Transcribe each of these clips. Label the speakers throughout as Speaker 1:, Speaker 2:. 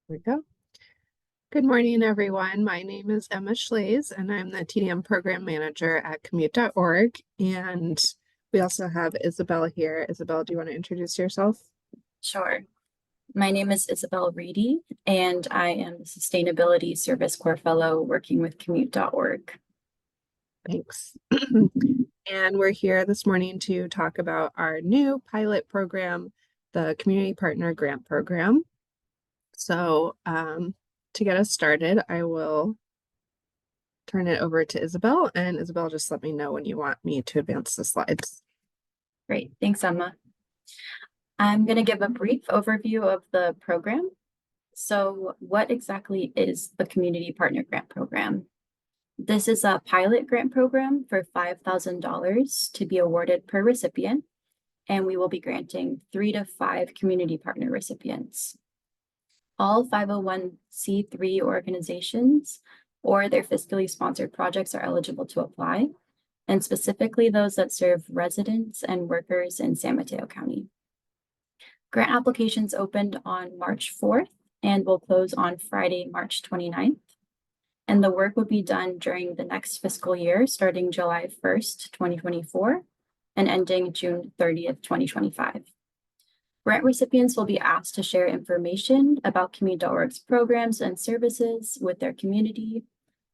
Speaker 1: We go. Good morning, everyone. My name is Emma Schlaze, and I'm the TDM Program Manager at Commute.org. And we also have Isabel here. Isabel, do you want to introduce yourself?
Speaker 2: Sure. My name is Isabel Reedy, and I am the Sustainability Service Corps Fellow working with Commute.org.
Speaker 1: Thanks. And we're here this morning to talk about our new pilot program, the Community Partner Grant Program. So to get us started, I will turn it over to Isabel, and Isabel, just let me know when you want me to advance the slides.
Speaker 2: Great. Thanks, Emma. I'm going to give a brief overview of the program. So what exactly is the Community Partner Grant Program? This is a pilot grant program for $5,000 to be awarded per recipient, and we will be granting 3 to 5 community partner recipients. All 501c3 organizations or their fiscally sponsored projects are eligible to apply, and specifically those that serve residents and workers in San Mateo County. Grant applications opened on March 4th and will close on Friday, March 29th. And the work will be done during the next fiscal year, starting July 1st, 2024, and ending June 30th, 2025. Grant recipients will be asked to share information about Commute.org's programs and services with their community,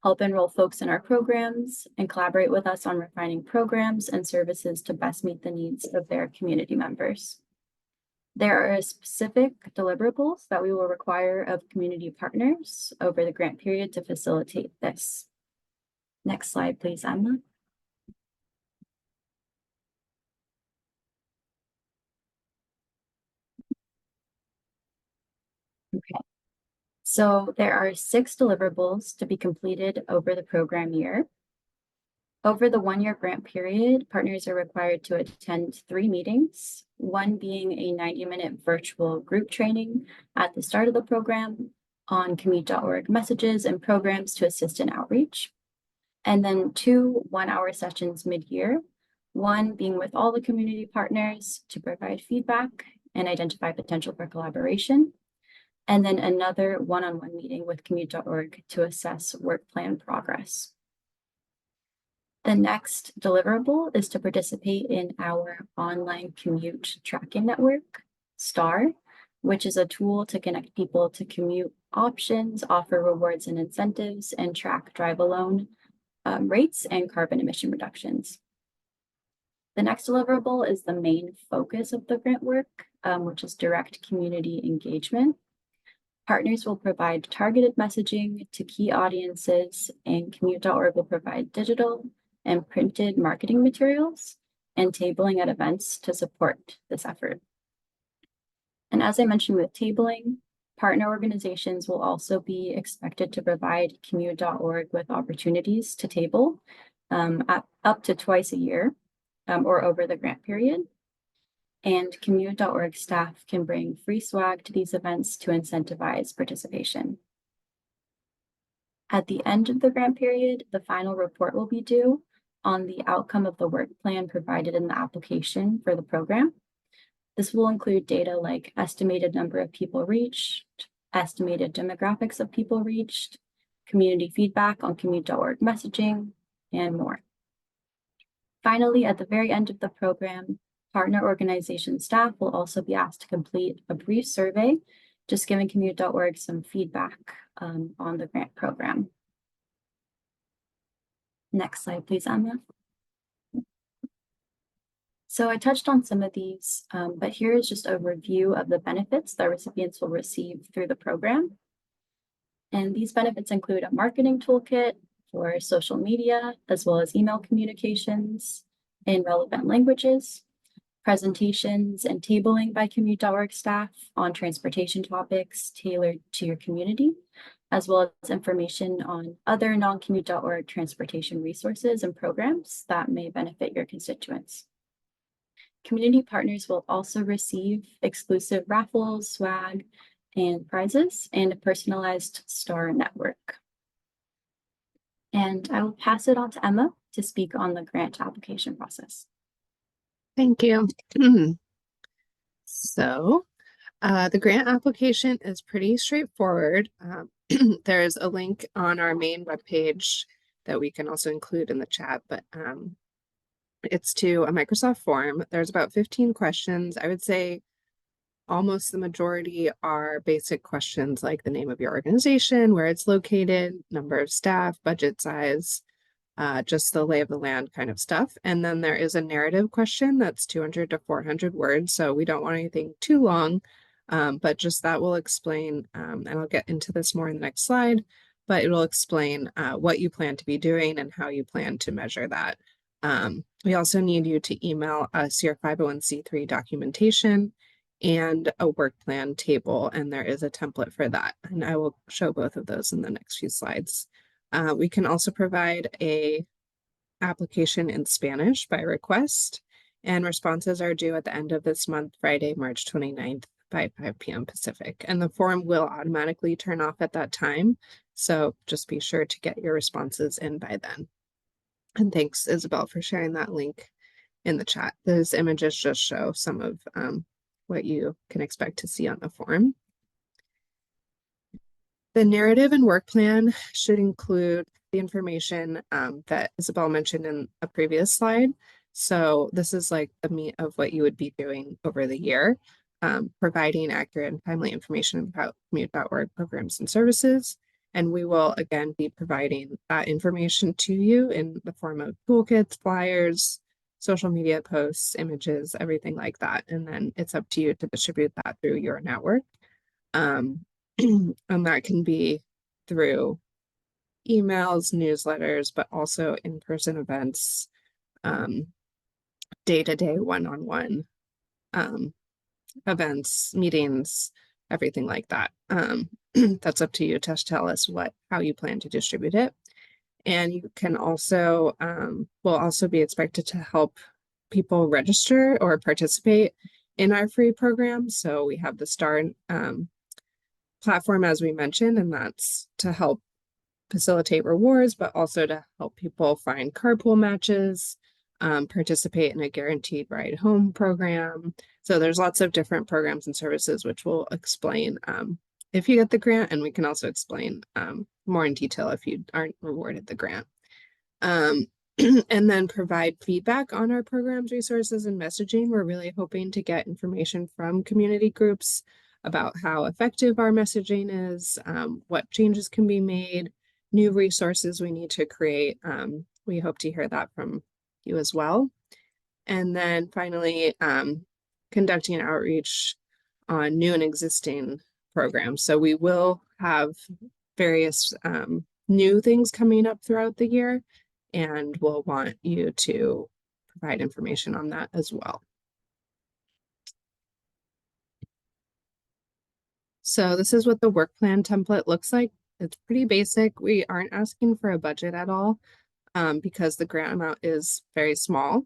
Speaker 2: help enroll folks in our programs, and collaborate with us on refining programs and services to best meet the needs of their community members. There are specific deliverables that we will require of community partners over the grant period to facilitate this. Next slide, please, Emma. Okay. So there are 6 deliverables to be completed over the program year. Over the 1-year grant period, partners are required to attend 3 meetings, one being a 90-minute virtual group training at the start of the program on Commute.org messages and programs to assist in outreach, and then 2 one-hour sessions mid-year, one being with all the community partners to provide feedback and identify potential for collaboration, and then another one-on-one meeting with Commute.org to assess work plan progress. The next deliverable is to participate in our online commute tracking network, STAR, which is a tool to connect people to commute options, offer rewards and incentives, and track drive alone rates and carbon emission reductions. The next deliverable is the main focus of the grant work, which is direct community engagement. Partners will provide targeted messaging to key audiences, and Commute.org will provide digital and printed marketing materials and tabling at events to support this effort. And as I mentioned with tabling, partner organizations will also be expected to provide Commute.org with opportunities to table up to twice a year or over the grant period. And Commute.org staff can bring free swag to these events to incentivize participation. At the end of the grant period, the final report will be due on the outcome of the work plan provided in the application for the program. This will include data like estimated number of people reached, estimated demographics of people reached, community feedback on Commute.org messaging, and more. Finally, at the very end of the program, partner organization staff will also be asked to complete a brief survey, just giving Commute.org some feedback on the grant program. Next slide, please, Emma. So I touched on some of these, but here is just a review of the benefits that recipients will receive through the program. And these benefits include a marketing toolkit for social media, as well as email communications in relevant languages, presentations and tabling by Commute.org staff on transportation topics tailored to your community, as well as information on other non-Commute.org transportation resources and programs that may benefit your constituents. Community partners will also receive exclusive raffles, swag, and prizes, and a personalized STAR network. And I will pass it on to Emma to speak on the grant application process.
Speaker 1: Thank you. So The grant application is pretty straightforward. There's a link on our main webpage that we can also include in the chat, but it's to a Microsoft form. There's about 15 questions. I would say almost the majority are basic questions like the name of your organization, where it's located, number of staff, budget size, just the lay of the land kind of stuff. And then there is a narrative question that's 200 to 400 words. So we don't want anything too long, but just that will explain, and I'll get into this more in the next slide, but it will explain what you plan to be doing and how you plan to measure that. We also need you to email us your 501c3 documentation and a work plan table, and there is a template for that. And I will show both of those in the next few slides. We can also provide a application in Spanish by request, and responses are due at the end of this month, Friday, March 29th by 5 p.m. Pacific. And the form will automatically turn off at that time. So just be sure to get your responses in by then. And thanks, Isabel, for sharing that link in the chat. Those images just show some of what you can expect to see on the form. The narrative and work plan should include the information that Isabel mentioned in a previous slide. So this is like the meat of what you would be doing over the year, providing accurate and timely information about Commute.org programs and services. And we will again be providing that information to you in the form of toolkits, flyers, social media posts, images, everything like that. And then it's up to you to distribute that through your network. And that can be through emails, newsletters, but also in-person events, day-to-day one-on-one events, meetings, everything like that. That's up to you to tell us how you plan to distribute it. And you can also, will also be expected to help people register or participate in our free program. So we have the STAR platform, as we mentioned, and that's to help facilitate rewards, but also to help people find carpool matches, participate in a guaranteed ride home program. So there's lots of different programs and services, which we'll explain if you get the grant, and we can also explain more in detail if you aren't rewarded the grant. And then provide feedback on our programs, resources, and messaging. We're really hoping to get information from community groups about how effective our messaging is, what changes can be made, new resources we need to create. We hope to hear that from you as well. And then finally, conducting outreach on new and existing programs. So we will have various new things coming up throughout the year, and we'll want you to provide information on that as well. So this is what the work plan template looks like. It's pretty basic. We aren't asking for a budget at all because the grant amount is very small,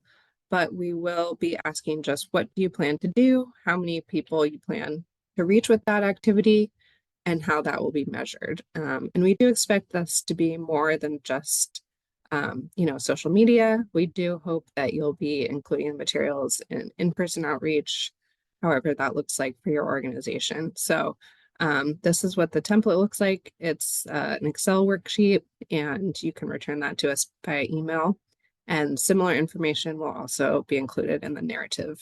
Speaker 1: but we will be asking just what do you plan to do, how many people you plan to reach with that activity, and how that will be measured. And we do expect this to be more than just social media. We do hope that you'll be including materials in-person outreach, however that looks like for your organization. So this is what the template looks like. It's an Excel worksheet, and you can return that to us via email. And similar information will also be included in the narrative.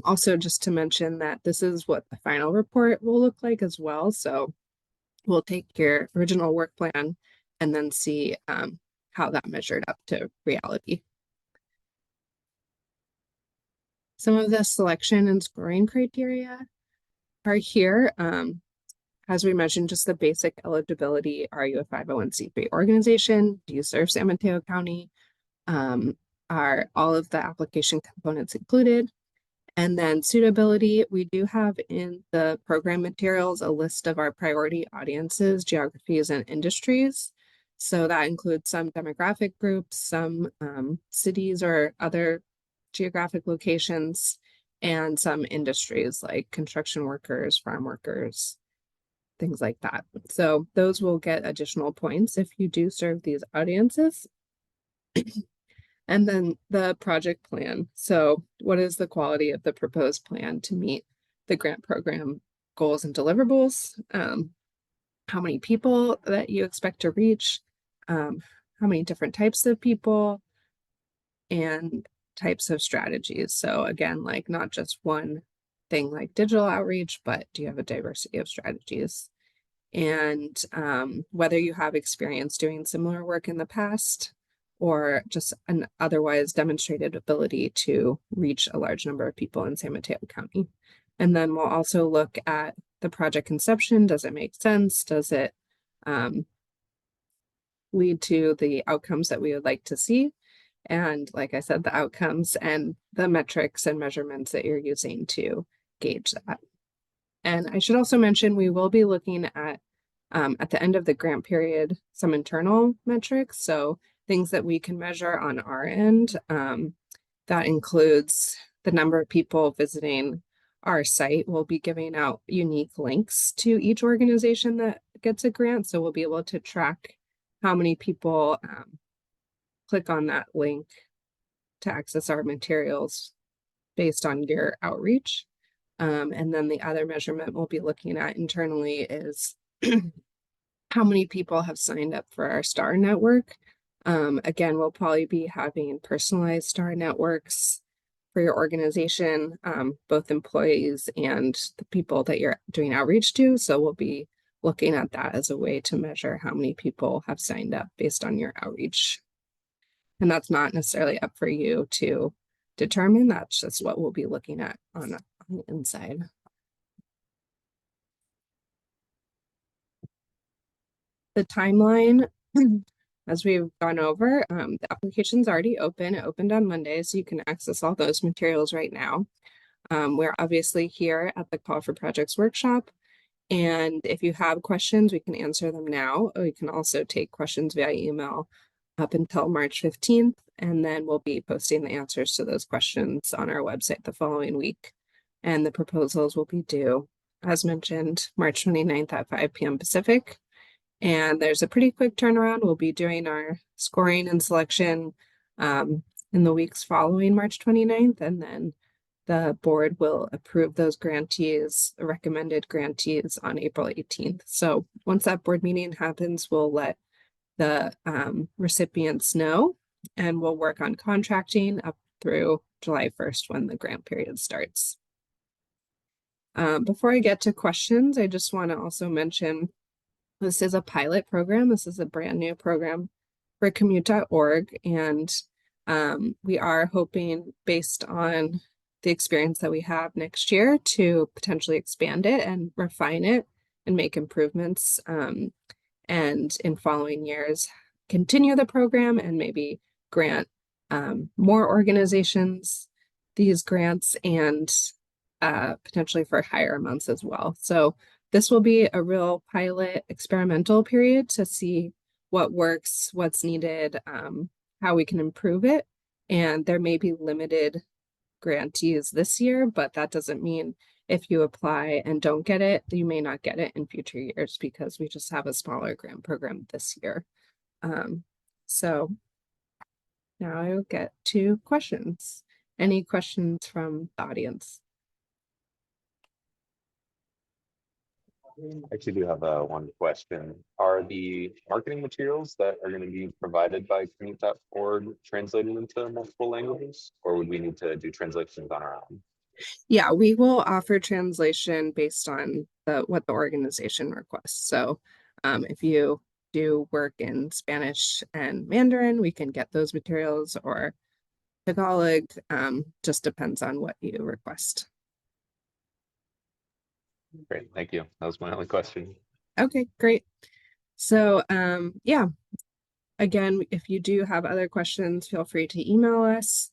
Speaker 1: Also, just to mention that this is what the final report will look like as well. So we'll take your original work plan and then see how that measured up to reality. Some of the selection and scoring criteria are here. As we mentioned, just the basic eligibility. Are you a 501c3 organization? Do you serve San Mateo County? Are all of the application components included? And then suitability, we do have in the program materials a list of our priority audiences, geographies, and industries. So that includes some demographic groups, some cities or other geographic locations, and some industries like construction workers, farm workers, things like that. So those will get additional points if you do serve these audiences. And then the project plan. So what is the quality of the proposed plan to meet the grant program goals and deliverables? How many people that you expect to reach? How many different types of people and types of strategies? So again, like not just one thing like digital outreach, but do you have a diversity of strategies? And whether you have experience doing similar work in the past or just an otherwise demonstrated ability to reach a large number of people in San Mateo County. And then we'll also look at the project conception. Does it make sense? Does it lead to the outcomes that we would like to see? And like I said, the outcomes and the metrics and measurements that you're using to gauge that. And I should also mention, we will be looking at the end of the grant period, some internal metrics. So things that we can measure on our end. That includes the number of people visiting our site. We'll be giving out unique links to each organization that gets a grant. So we'll be able to track how many people click on that link to access our materials based on your outreach. And then the other measurement we'll be looking at internally is how many people have signed up for our STAR network. Again, we'll probably be having personalized STAR networks for your organization, both employees and the people that you're doing outreach to. So we'll be looking at that as a way to measure how many people have signed up based on your outreach. And that's not necessarily up for you to determine. That's just what we'll be looking at on the inside. The timeline, as we've gone over, the application's already open. It opened on Monday, so you can access all those materials right now. We're obviously here at the Call for Projects workshop. And if you have questions, we can answer them now. We can also take questions via email up until March 15th. And then we'll be posting the answers to those questions on our website the following week. And the proposals will be due, as mentioned, March 29th at 5 p.m. Pacific. And there's a pretty quick turnaround. We'll be doing our scoring and selection in the weeks following March 29th. And then the board will approve those grantees, recommended grantees, on April 18th. So once that board meeting happens, we'll let the recipients know, and we'll work on contracting up through July 1st when the grant period starts. Before I get to questions, I just want to also mention this is a pilot program. This is a brand new program for Commute.org, and we are hoping, based on the experience that we have next year, to potentially expand it and refine it and make improvements. And in following years, continue the program and maybe grant more organizations these grants, and potentially for higher amounts as well. So this will be a real pilot experimental period to see what works, what's needed, how we can improve it. And there may be limited grantees this year, but that doesn't mean if you apply and don't get it, you may not get it in future years, because we just have a smaller grant program this year. So now I will get to questions. Any questions from the audience?
Speaker 3: I actually do have one question. Are the marketing materials that are going to be provided by Commute.org translated into multiple languages, or would we need to do translations on our own?
Speaker 1: Yeah, we will offer translation based on what the organization requests. So if you do work in Spanish and Mandarin, we can get those materials, or Tagalog, just depends on what you request.
Speaker 3: Great, thank you. That was my only question.
Speaker 1: Okay, great. So yeah, again, if you do have other questions, feel free to email us.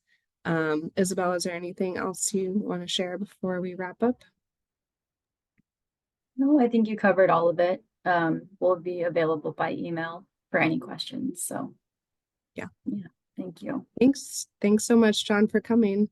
Speaker 1: Isabel, is there anything else you want to share before we wrap up?
Speaker 2: No, I think you covered all of it. We'll be available by email for any questions. So
Speaker 1: yeah,
Speaker 2: thank you.
Speaker 1: Thanks so much, John, for coming.